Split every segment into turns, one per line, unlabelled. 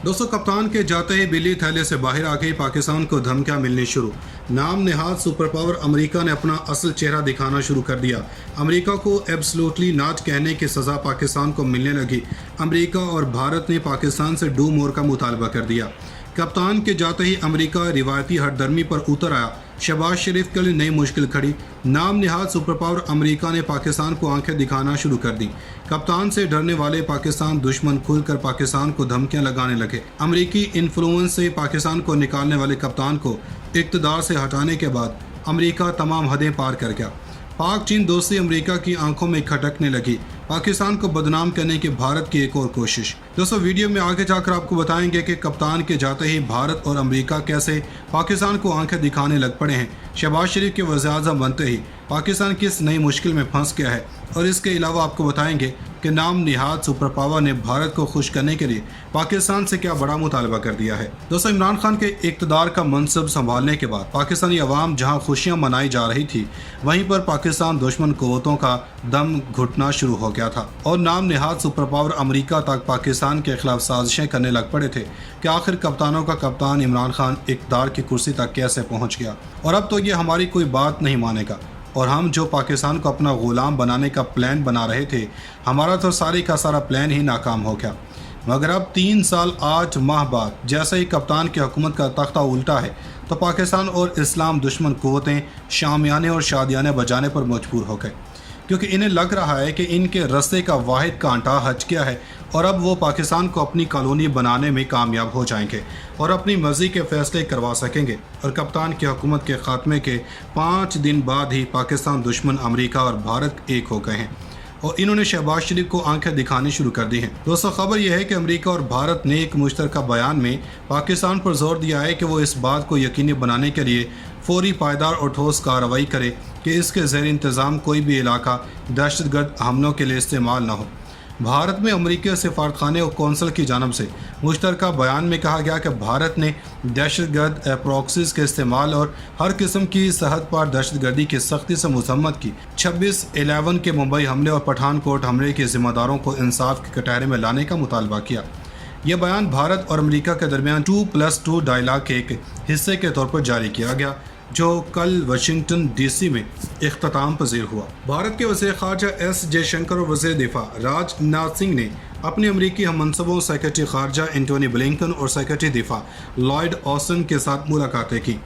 दोस्तों, कप्तान के जाते ही बिल्ली थैले से बाहर आ गई, पाकिस्तान को धमकियां मिलनी शुरू। नाम नेहाद सुपर पावर अमेरिका ने अपना असल चेहरा दिखाना शुरू कर दिया। अमेरिका को एब्सोल्युटली नॉट कहने की सज़ा पाकिस्तान को मिलने लगी। अमेरिका और भारत ने पाकिस्तान से डू मोर का मुतालबा कर दिया। कप्तान के जाते ही अमेरिका रिवायती हरदर्मी पर उतर आया। शहबाज शरीफ के लिए नई मुश्किल खड़ी। नाम नेहाद सुपर पावर अमेरिका ने पाकिस्तान को आंखें दिखाना शुरू कर दी। कप्तान से डरने वाले पाकिस्तान दुश्मन खुलकर पाकिस्तान को धमकियां लगाने लगे। अमेरिकी इन्फ्लुएंस से पाकिस्तान को निकालने वाले कप्तान को इक़्तिदार से हटाने के बाद अमेरिका तमाम हदें पार कर गया। पाक चीन दोस्ती अमेरिका की आंखों में खटकने लगी। पाकिस्तान को बदनाम करने की भारत की एक और कोशिश। दोस्तों, वीडियो में आगे जाकर आपको बताएंगे कि कप्तान के जाते ही भारत और अमेरिका कैसे पाकिस्तान को आंखें दिखाने लग पड़े हैं। शहबाज शरीफ के वज़ीर-ए-आज़म बनते ही पाकिस्तान किस नई मुश्किल में फंस गया है, और इसके अलावा आपको बताएंगे कि नाम नेहाद सुपर पावर ने भारत को खुश करने के लिए पाकिस्तान से क्या बड़ा मुतालबा कर दिया है। दोस्तों, इमरान खान के इक़्तिदार का मनसब संभालने के बाद पाकिस्तानी अवाम जहां खुशियां मनाई जा रही थी, वहीं पर पाकिस्तान दुश्मन क़ुव्वतों का दम घुटना शुरू हो गया था और नाम नेहाद सुपर पावर अमेरिका तक पाकिस्तान के खिलाफ साजिशें करने लग पड़े थे कि आखिर कप्तानों का कप्तान इमरान खान इक़्तिदार की कुर्सी तक कैसे पहुँच गया, और अब तो ये हमारी कोई बात नहीं मानेगा, और हम जो पाकिस्तान को अपना ग़ुलाम बनाने का प्लान बना रहे थे, हमारा तो सारे का सारा प्लान ही नाकाम हो गया। मगर अब 3 साल 8 माह बाद जैसे ही कप्तान की हुकूमत का तख्ता उल्टा है, तो पाकिस्तान और इस्लाम दुश्मन क़ुव्वतें शामियाने और शादियाने बजाने पर मजबूर हो गए, क्योंकि इन्हें लग रहा है कि इनके रस्ते का वाहिद कांटा हट गया है और अब वो पाकिस्तान को अपनी कॉलोनी बनाने में कामयाब हो जाएंगे और अपनी मर्ज़ी के फैसले करवा सकेंगे। और कप्तान की हुकूमत के ख़ात्मे के 5 दिन बाद ही पाकिस्तान दुश्मन अमेरिका और भारत एक हो गए हैं और इन्होंने शहबाज शरीफ को आंखें दिखानी शुरू कर दी हैं। दोस्तों, खबर यह है कि अमेरिका और भारत ने एक मुश्तरका बयान में पाकिस्तान पर जोर दिया है कि वो इस बात को यकीनी बनाने के लिए फौरी, पायदार और ठोस कार्रवाई करे कि इसके ज़ेर इंतज़ाम कोई भी इलाका दहशतगर्द हमलों के लिए इस्तेमाल न हो। भारत में अमेरिकी सफारतखाने और कौंसल की जानब से मुश्तरका बयान में कहा गया कि भारत ने दहशतगर्द प्रॉक्सीज के इस्तेमाल और हर किस्म की सरहद पार दहशतगर्दी की सख्ती से मजम्मत की। 26/11 के मुंबई हमले और पठानकोट हमले के ज़िम्मेदारों को इंसाफ के कटहरे में लाने का मुतालबा किया। यह बयान भारत और अमेरिका के दरमियान 2+2 डायलॉग के एक हिस्से के तौर पर जारी किया गया, जो कल वाशिंगटन DC में इख्तिताम पजीर हुआ। भारत के वज़ीर ख़ारजा S जयशंकर और वज़ीर दिफा राजनाथ सिंह ने अपने अमरीकी हममनसबों सेक्रेटरी ख़ारजा एंटोनी ब्लिंकन और सेक्रेटरी दिफा लॉयड ऑस्टिन के साथ मुलाकातें की।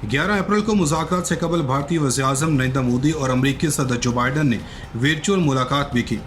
11 अप्रैल को मुज़ाकरात से कबल भारतीय वज़ीर-ए-आज़म नरेंद्र मोदी और अमरीकी सदर जो बाइडन ने वर्चुअल मुलाकात भी की।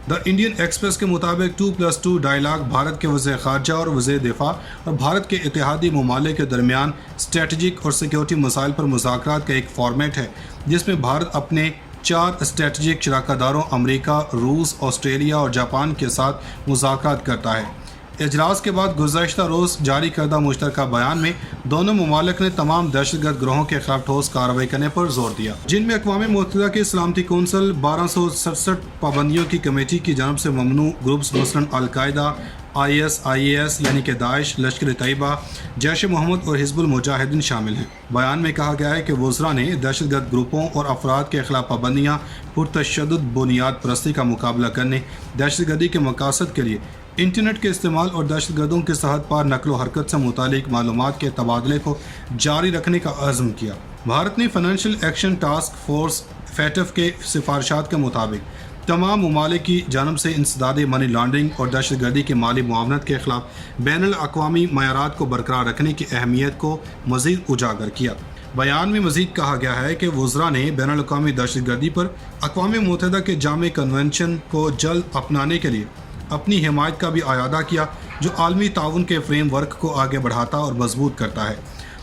द इंडियन एक्सप्रेस के मुताबिक 2+2 डायलॉग भारत के वज़ीर ख़ारजा और वज़ीर दिफा और भारत के इत्तेहादी ममालिक के दरमियान स्ट्रेटजिक और सिक्योरिटी मसाइल पर मुज़ाकरात का एक फॉर्मेट है, जिसमें भारत अपने 4 स्ट्रेटजिक शराकतदारों अमरीका, रूस, ऑस्ट्रेलिया और जापान के साथ मुज़ाकरात करता है। इजलास के बाद गुज़श्ता रोज़ जारी करदा मुश्तरका बयान में दोनों ममालिक ने तमाम दहशतगर्द ग्रोहों के खिलाफ ठोस कार्रवाई करने पर जोर दिया, जिनमें अक़वाम मुत्तहिदा की सलामती कौंसिल 1267 पाबंदियों की कमेटी की जानब से ममनू ग्रुप्स मसलन अलकायदा, ISIS यानी कि दाइश, लश्कर तैयबा, जैश मोहम्मद और हिज़्बुल मुजाहिदीन शामिल हैं। बयान में कहा गया है कि वज़रा ने दहशतगर्द ग्रुपों और अफराद के खिलाफ पाबंदियाँ पुरतशद्दुद बुनियाद परस्ती का मुकाबला करने, दहशतगर्दी के मकासद के लिए इंटरनेट के इस्तेमाल और दहशतगर्दों के सरहद पार नकलो हरकत से मुतालिक मालूमात के तबादले को जारी रखने का अज़्म किया। भारत ने financial action task force FATF के सिफारिशात के मुताबिक तमाम ममालिक की जानब से इंसदादे मनी लॉन्ड्रिंग और दहशतगर्दी के माली मुआवनत के खिलाफ बैनुल अक़वामी मयारात को बरकरार रखने की अहमियत को मज़ीद उजागर किया। बयान में मज़ीद कहा गया है कि वज़रा ने बैनुल अक़वामी दहशतगर्दी पर अक़वाम मुत्तहिदा के जामे कन्वेंशन को जल्द अपनाने के लिए अपनी हिमायत का भी आयादा किया, जो आलमी ताउन के फ्रेम वर्क को आगे बढ़ाता और मजबूत करता है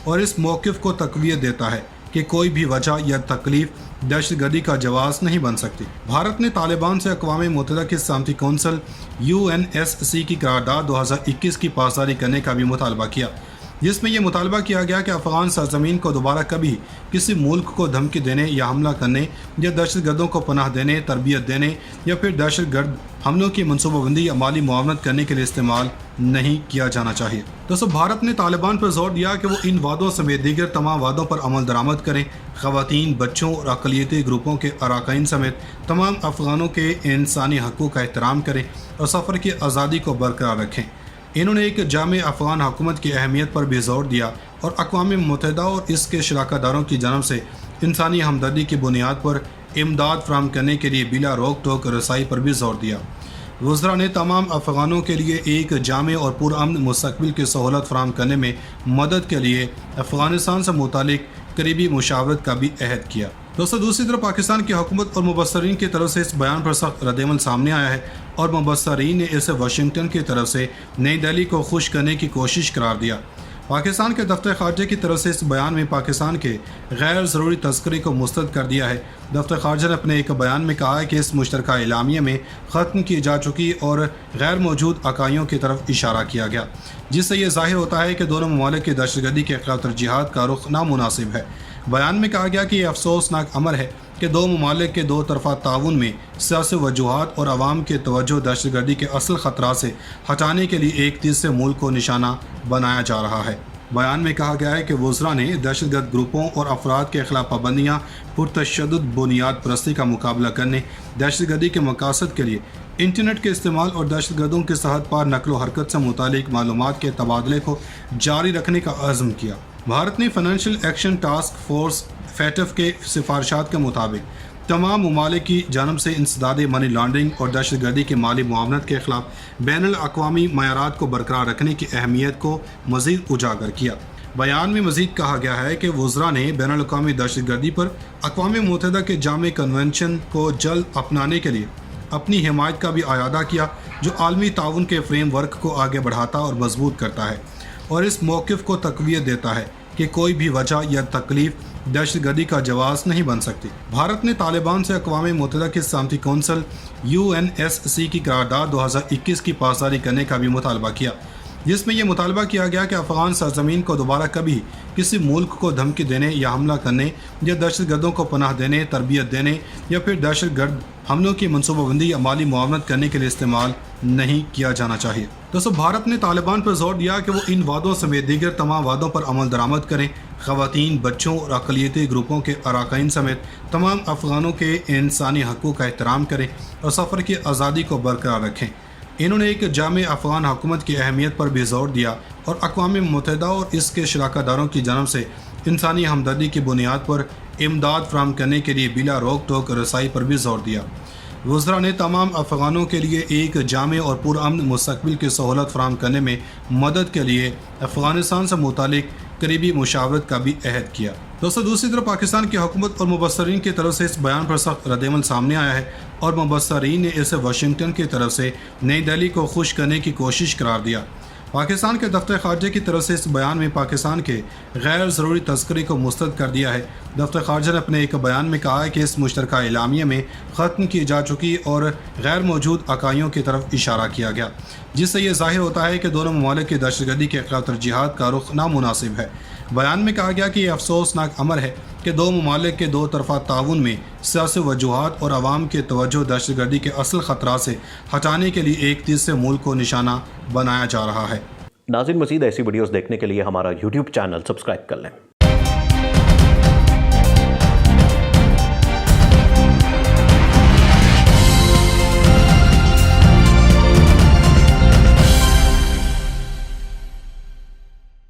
और इस मौक़िफ़ को तक़वियत देता है कि कोई भी वजह या तकलीफ दहशतगर्दी का जवाज़ नहीं बन सकती। भारत ने तालिबान से अक़वाम मुत्तहिदा की सलामती कौंसिल UNSC की करारदाद 2021 की पासदारी करने का भी मुतालबा किया, जिसमें यह मुतालबा किया गया कि अफ़गान सरज़मीन को दोबारा कभी किसी मुल्क को धमकी देने या हमला करने या दहशतगर्दों को पनाह देने, तरबियत देने या फिर दहशतगर्द हमलों की मनसूबाबंदी या माली मुआवनत करने के लिए इस्तेमाल नहीं किया जाना चाहिए। दोस्तों, भारत ने तालिबान पर जोर दिया कि वो इन वादों समेत दीगर तमाम वादों पर अमल दरामद करें, ख़वातीन, बच्चों और अक़लियती ग्रुपों के अरकान समेत तमाम अफ़गानों के इंसानी हक़ों का एहतराम करें और सफ़र की आज़ादी को बरकरार रखें। انہوں نے ایک جامع افغان حکومت کی اہمیت پر بھی زور دیا اور اقوام متحدہ اور اس کے شراکت داروں کی جانب سے انسانی ہمدردی کی بنیاد پر امداد فراہم کرنے کے لیے بلا روک ٹوک رسائی پر بھی زور دیا۔ وزراء نے تمام افغانوں کے لیے ایک جامع اور پرامن مستقبل کی سہولت فراہم کرنے میں مدد کے لیے افغانستان سے متعلق قریبی مشاورت کا بھی عہد کیا۔ دوستو، دوسری طرف پاکستان کی حکومت اور مبصرین کی طرف سے اس بیان پر سخت ردعمل سامنے آیا ہے اور مبصرین نے اسے واشنگٹن کی طرف سے نئی دہلی کو خوش کرنے کی کوشش قرار دیا۔ پاکستان کے دفتر خارجہ کی طرف سے اس بیان میں پاکستان کے غیر ضروری تذکرے کو مسترد کر دیا ہے۔ دفتر خارجہ نے اپنے ایک بیان میں کہا ہے کہ اس مشترکہ اعلامیہ میں ختم کی جا چکی اور غیر موجود اکائیوں کی طرف اشارہ کیا گیا، جس سے یہ ظاہر ہوتا ہے کہ دونوں ممالک کی دہشت گردی کے خلاف ترجیحات کا رخ نامناسب ہے۔ بیان میں کہا گیا کہ یہ افسوسناک امر ہے کہ دو ممالک کے دو طرفہ تعاون میں سیاسی وجوہات اور عوام کی توجہ دہشت گردی کے اصل خطرات سے ہٹانے کے لیے ایک تیسرے ملک کو نشانہ بنایا جا رہا ہے۔ بیان میں کہا گیا ہے کہ وزراء نے دہشت گرد گروپوں اور افراد کے خلاف پابندیاں، پرتشدد بنیاد پرستی کا مقابلہ کرنے، دہشت گردی کے مقاصد کے لیے انٹرنیٹ کے استعمال اور دہشت گردوں کی سرحد پار نقل و حرکت سے متعلق معلومات کے تبادلے کو جاری رکھنے کا عزم کیا۔ بھارت نے financial action task force FATF کے سفارشات کے مطابق تمام ممالک کی جانب سے انسداد منی لانڈرنگ اور دہشت گردی کی مالی معاونت کے خلاف بین الاقوامی معیارات کو برقرار رکھنے کی اہمیت کو مزید اجاگر کیا۔ بیان میں مزید کہا گیا ہے کہ وزراء نے بین الاقوامی دہشت گردی پر اقوام متحدہ کے جامع کنونشن کو جلد اپنانے کے لیے اپنی حمایت کا بھی اعادہ کیا، جو عالمی تعاون کے فریم ورک کو آگے بڑھاتا اور مضبوط کرتا ہے اور اس موقف کو تقویت دیتا ہے کہ کوئی بھی وجہ یا تکلیف دہشت گردی کا جواز نہیں بن سکتی۔ بھارت نے طالبان سے اقوام متحدہ کی سلامتی کونسل UNSC کی قرارداد 2021 کی پاسداری کرنے کا بھی مطالبہ کیا، جس میں یہ مطالبہ کیا گیا کہ افغان سرزمین کو دوبارہ کبھی کسی ملک کو دھمکی دینے یا حملہ کرنے یا دہشت گردوں کو پناہ دینے، تربیت دینے یا پھر دہشت گرد حملوں کی منصوبہ بندی یا مالی معاونت کرنے کے لیے استعمال نہیں کیا جانا چاہیے۔ دوستو، بھارت نے طالبان پر زور دیا کہ وہ ان وعدوں سمیت دیگر تمام وعدوں پر عمل درآمد کریں، خواتین، بچوں اور اقلیتی گروپوں کے اراکین سمیت تمام افغانوں کے انسانی حقوق کا احترام کریں اور سفر کی آزادی کو برقرار رکھیں۔ انہوں نے ایک جامع افغان حکومت کی اہمیت پر بھی زور دیا اور اقوام متحدہ اور اس کے شراکت داروں کی جانب سے انسانی ہمدردی کی بنیاد پر امداد فراہم کرنے کے لیے بلا روک ٹوک رسائی پر بھی زور دیا۔ وزراء نے تمام افغانوں کے لیے ایک جامع اور پرامن مستقبل کی سہولت فراہم کرنے میں مدد کے لیے افغانستان سے متعلق قریبی مشاورت کا بھی عہد کیا۔ دوستو، دوسری طرف پاکستان کی حکومت اور مبصرین کی طرف سے اس بیان پر سخت ردعمل سامنے آیا ہے اور مبصرین نے اسے واشنگٹن کی طرف سے نئی دہلی کو خوش کرنے کی کوشش قرار دیا۔ پاکستان کے دفتر خارجہ کی طرف سے اس بیان میں پاکستان کے غیر ضروری تذکرے کو مسترد کر دیا ہے۔ دفتر خارجہ نے اپنے ایک بیان میں کہا ہے کہ اس مشترکہ اعلامیہ میں ختم کی جا چکی اور غیر موجود اکائیوں کی طرف اشارہ کیا گیا، جس سے یہ ظاہر ہوتا ہے کہ دونوں ممالک کی دہشت گردی کے خلاف ترجیحات کا رخ نامناسب ہے۔ بیان میں کہا گیا کہ یہ افسوسناک امر ہے کہ دو ممالک کے دو طرفہ تعاون میں سیاسی وجوہات اور عوام کی توجہ دہشت گردی کے اصل خطرات سے ہٹانے کے لیے ایک تیسرے ملک کو نشانہ بنایا جا رہا ہے۔
ناظرین، مزید ایسی ویڈیوز دیکھنے کے لیے ہمارا YouTube چینل سبسکرائب کر لیں۔